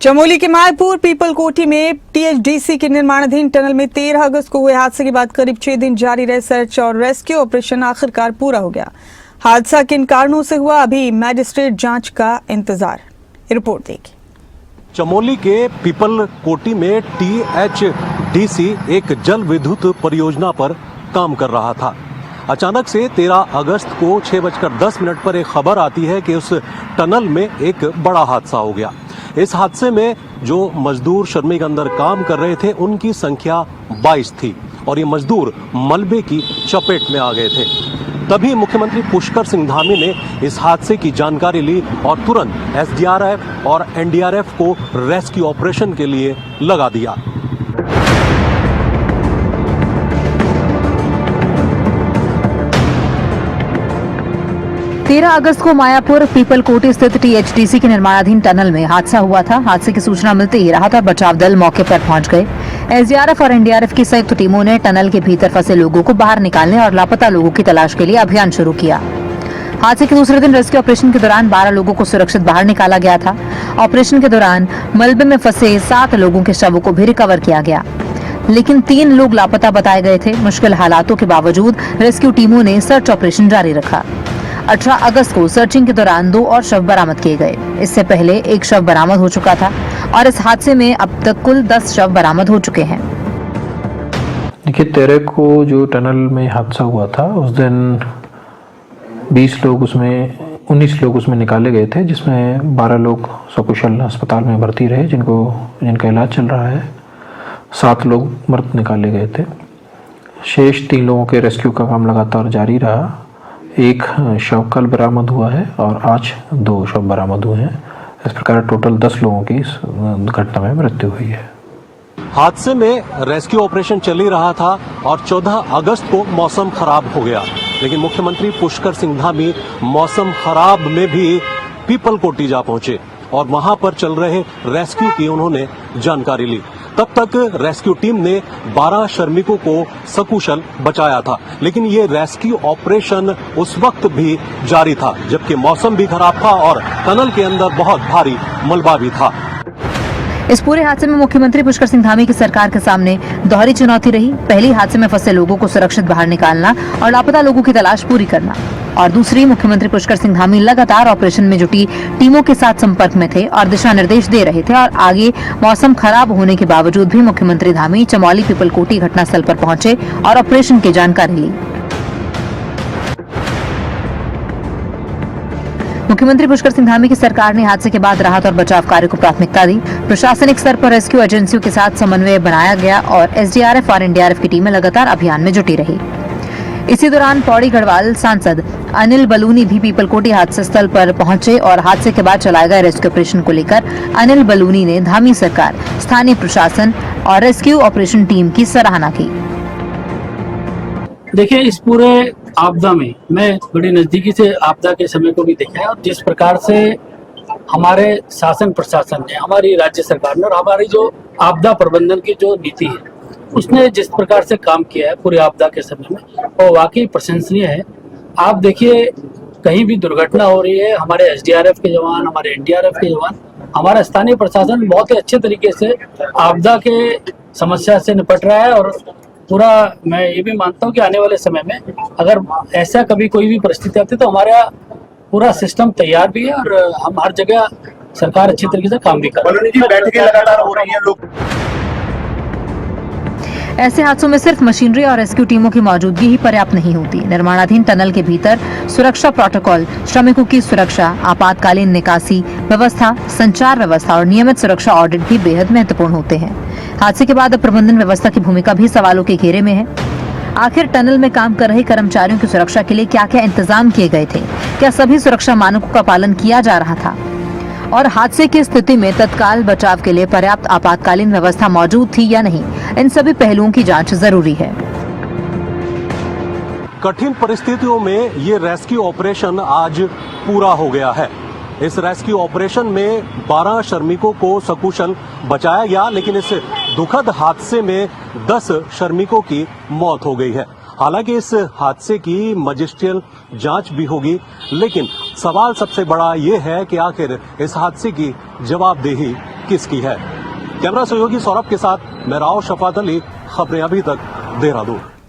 चमोली के मायपुर पीपल कोठी में टीएचडीसी के निर्माणाधीन टनल में 13 अगस्त को हुए हादसे के बाद करीब 6 दिन जारी रहे सर्च और रेस्क्यू ऑपरेशन आखिरकार पूरा हो गया। हादसा किन कारणों से हुआ, अभी मैजिस्ट्रेट जांच का इंतजार। रिपोर्ट देखिए। चमोली के पीपल कोठी में टीएचडीसी एक जल विद्युत परियोजना पर काम कर रहा था। अचानक से 13 अगस्त को 6:10 पर एक खबर आती है कि उस टनल में एक बड़ा हादसा हो गया। इस हादसे में जो मजदूर श्रमिक अंदर काम कर रहे थे उनकी संख्या 22 थी और ये मजदूर मलबे की चपेट में आ गए थे। तभी मुख्यमंत्री पुष्कर सिंह धामी ने इस हादसे की जानकारी ली और तुरंत एसडीआरएफ और एनडीआरएफ को रेस्क्यू ऑपरेशन के लिए लगा दिया। तेरह अगस्त को मायापुर पीपल कोठी स्थित टीएचडीसी के निर्माणाधीन टनल में हादसा हुआ था। हादसे की सूचना मिलते ही राहत और बचाव दल मौके पर पहुंच गए। एसडीआरएफ और एनडीआरएफ की संयुक्त टीमों ने टनल के भीतर फंसे लोगों को बाहर निकालने और लापता लोगों की तलाश के लिए अभियान शुरू किया। हादसे के दूसरे दिन रेस्क्यू ऑपरेशन के दौरान 12 लोगों को सुरक्षित बाहर निकाला गया था। ऑपरेशन के दौरान मलबे में फंसे 7 लोगों के शवों को भी रिकवर किया गया, लेकिन 3 लोग लापता बताए गए थे। मुश्किल हालातों के बावजूद रेस्क्यू टीमों ने सर्च ऑपरेशन जारी रखा। 18 अगस्त को सर्चिंग के दौरान 2 और शव बरामद किए गए। इससे पहले एक शव बरामद हो चुका था और इस हादसे में अब तक कुल 10 शव बरामद हो चुके हैं। देखिए, 13 को जो टनल में हादसा हुआ था उस दिन 19 लोग उसमें निकाले गए थे, जिसमें 12 लोग सकुशल अस्पताल में भर्ती रहे जिनका इलाज चल रहा है। 7 लोग मृत निकाले गए थे। शेष 3 लोगों के रेस्क्यू का काम लगातार जारी रहा। एक शव कल बरामद हुआ है और आज 2 शव बरामद हुए हैं। इस प्रकार टोटल 10 लोगों की इस घटना में मृत्यु हुई है। हादसे में रेस्क्यू ऑपरेशन चल ही रहा था और 14 अगस्त को मौसम खराब हो गया, लेकिन मुख्यमंत्री पुष्कर सिंह धामी मौसम खराब में भी पीपल कोठी जा पहुंचे और वहां पर चल रहे रेस्क्यू की उन्होंने जानकारी ली। तब तक रेस्क्यू टीम ने 12 श्रमिकों को सकुशल बचाया था, लेकिन ये रेस्क्यू ऑपरेशन उस वक्त भी जारी था जबकि मौसम भी खराब था और टनल के अंदर बहुत भारी मलबा भी था। इस पूरे हादसे में मुख्यमंत्री पुष्कर सिंह धामी की सरकार के सामने दोहरी चुनौती रही। पहली, हादसे में फंसे लोगों को सुरक्षित बाहर निकालना और लापता लोगों की तलाश पूरी करना, और दूसरी, मुख्यमंत्री पुष्कर सिंह धामी लगातार ऑपरेशन में जुटी टीमों के साथ संपर्क में थे और दिशा निर्देश दे रहे थे। और आगे मौसम खराब होने के बावजूद भी मुख्यमंत्री धामी चमोली पीपल कोठी घटनास्थल पर पहुंचे और ऑपरेशन की जानकारी ली। मुख्यमंत्री पुष्कर सिंह धामी की सरकार ने हादसे के बाद राहत और बचाव कार्य को प्राथमिकता दी। प्रशासनिक स्तर पर रेस्क्यू एजेंसियों के साथ समन्वय बनाया गया और एसडीआरएफ और एनडीआरएफ की टीमें लगातार अभियान में जुटी रही। इसी दौरान पौड़ी गढ़वाल सांसद अनिल बलूनी भी पीपल कोठी हादसा स्थल पर पहुंचे और हादसे के बाद चलाए गए रेस्क्यू ऑपरेशन को लेकर अनिल बलूनी ने धामी सरकार, स्थानीय प्रशासन और रेस्क्यू ऑपरेशन टीम की सराहना की। देखिए, इस पूरे आपदा में मैं बड़ी नजदीकी से आपदा के समय को भी देखा है और जिस प्रकार से हमारे शासन प्रशासन ने, हमारी राज्य सरकार ने और हमारी जो आपदा प्रबंधन की जो नीति है उसने जिस प्रकार से काम किया है पूरे आपदा के समय में, वो वाकई प्रशंसनीय है। आप देखिए, कहीं भी दुर्घटना हो रही है, हमारे एसडीआरएफ के जवान, हमारे एनडीआरएफ के जवान, हमारा स्थानीय प्रशासन बहुत ही अच्छे तरीके से आपदा के समस्या से निपट रहा है। और पूरा मैं ये भी मानता हूँ कि आने वाले समय में अगर ऐसा कभी कोई भी परिस्थिति आती है तो हमारा पूरा सिस्टम तैयार भी है और हम हर जगह सरकार अच्छे तरीके से काम भी कर रही है। बैठकें लगातार हो रही हैं लोग। ऐसे हादसों में सिर्फ मशीनरी और रेस्क्यू टीमों की मौजूदगी ही पर्याप्त नहीं होती। निर्माणाधीन टनल के भीतर सुरक्षा प्रोटोकॉल, श्रमिकों की सुरक्षा, आपातकालीन निकासी व्यवस्था, संचार व्यवस्था और नियमित सुरक्षा ऑडिट भी बेहद महत्वपूर्ण होते हैं। हादसे के बाद प्रबंधन व्यवस्था की भूमिका भी सवालों के घेरे में है। आखिर टनल में काम कर रहे कर्मचारियों की सुरक्षा के लिए क्या क्या इंतजाम किए गए थे? क्या सभी सुरक्षा मानकों का पालन किया जा रहा था? और हादसे की स्थिति में तत्काल बचाव के लिए पर्याप्त आपातकालीन व्यवस्था मौजूद थी या नहीं? इन सभी पहलुओं की जांच जरूरी है। कठिन परिस्थितियों में ये रेस्क्यू ऑपरेशन आज पूरा हो गया है। इस रेस्क्यू ऑपरेशन में 12 श्रमिकों को सकुशल बचाया गया, लेकिन इस दुखद हादसे में 10 श्रमिकों की मौत हो गई है। हालांकि इस हादसे की मजिस्ट्रियल जांच भी होगी, लेकिन सवाल सबसे बड़ा ये है कि आखिर इस हादसे की जवाबदेही किसकी है। कैमरा सहयोगी सौरभ के साथ मैं राव शफात अली, खबरें अभी तक, देहरादून।